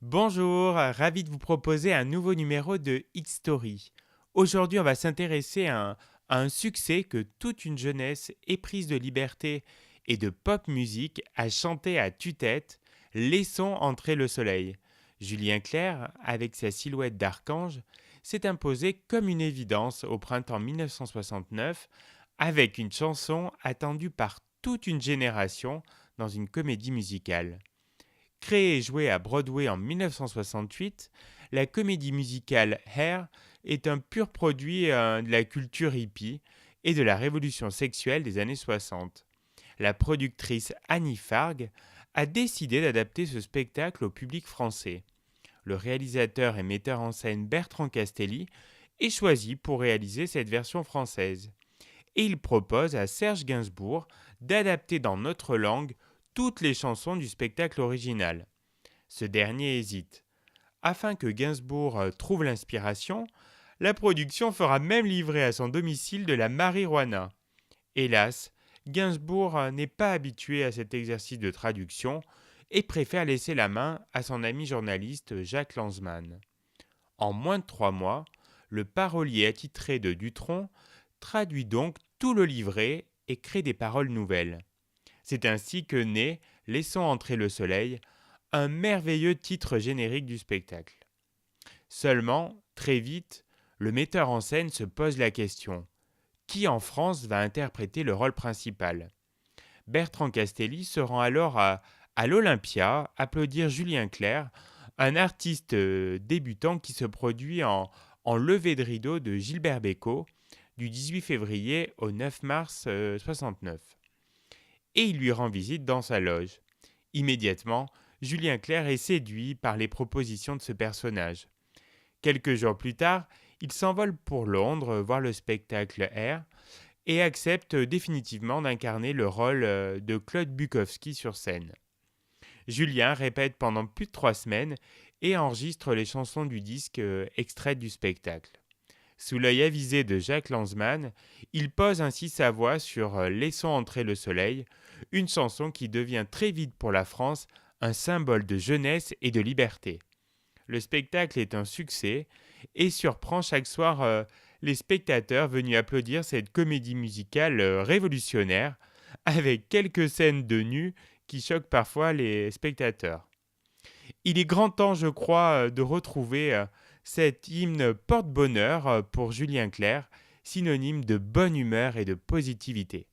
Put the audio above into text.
Bonjour, ravi de vous proposer un nouveau numéro de Hit Story. Aujourd'hui, on va s'intéresser à un succès que toute une jeunesse éprise de liberté et de pop musique a chanté à tue-tête, Laissons entrer le soleil. Julien Clerc, avec sa silhouette d'archange, s'est imposé comme une évidence au printemps 1969 avec une chanson attendue par toute une génération dans une comédie musicale. Créée et jouée à Broadway en 1968, la comédie musicale Hair est un pur produit de la culture hippie et de la révolution sexuelle des années 60. La productrice Annie Farg a décidé d'adapter ce spectacle au public français. Le réalisateur et metteur en scène Bertrand Castelli est choisi pour réaliser cette version française. Et il propose à Serge Gainsbourg d'adapter dans notre langue toutes les chansons du spectacle original. Ce dernier hésite. Afin que Gainsbourg trouve l'inspiration, la production fera même livrer à son domicile de la marijuana. Hélas, Gainsbourg n'est pas habitué à cet exercice de traduction et préfère laisser la main à son ami journaliste Jacques Lanzmann. En moins de 3 mois, le parolier attitré de Dutronc traduit donc tout le livret et crée des paroles nouvelles. C'est ainsi que naît Laissons entrer le soleil, un merveilleux titre générique du spectacle. Seulement, très vite, le metteur en scène se pose la question: qui en France va interpréter le rôle principal? Bertrand Castelli se rend alors à l'Olympia applaudir Julien Clerc, un artiste débutant qui se produit en levée de rideau de Gilbert Bécaud du 18 février au 9 mars 69. Et il lui rend visite dans sa loge. Immédiatement, Julien Clerc est séduit par les propositions de ce personnage. Quelques jours plus tard, il s'envole pour Londres voir le spectacle Air et accepte définitivement d'incarner le rôle de Claude Bukowski sur scène. Julien répète pendant plus de 3 semaines et enregistre les chansons du disque extraites du spectacle. Sous l'œil avisé de Jacques Lanzmann, il pose ainsi sa voix sur Laissons entrer le soleil, une chanson qui devient très vite pour la France un symbole de jeunesse et de liberté. Le spectacle est un succès et surprend chaque soir les spectateurs venus applaudir cette comédie musicale révolutionnaire, avec quelques scènes de nus qui choquent parfois les spectateurs. Il est grand temps, je crois, de retrouver cet hymne porte-bonheur pour Julien Clerc, synonyme de bonne humeur et de positivité.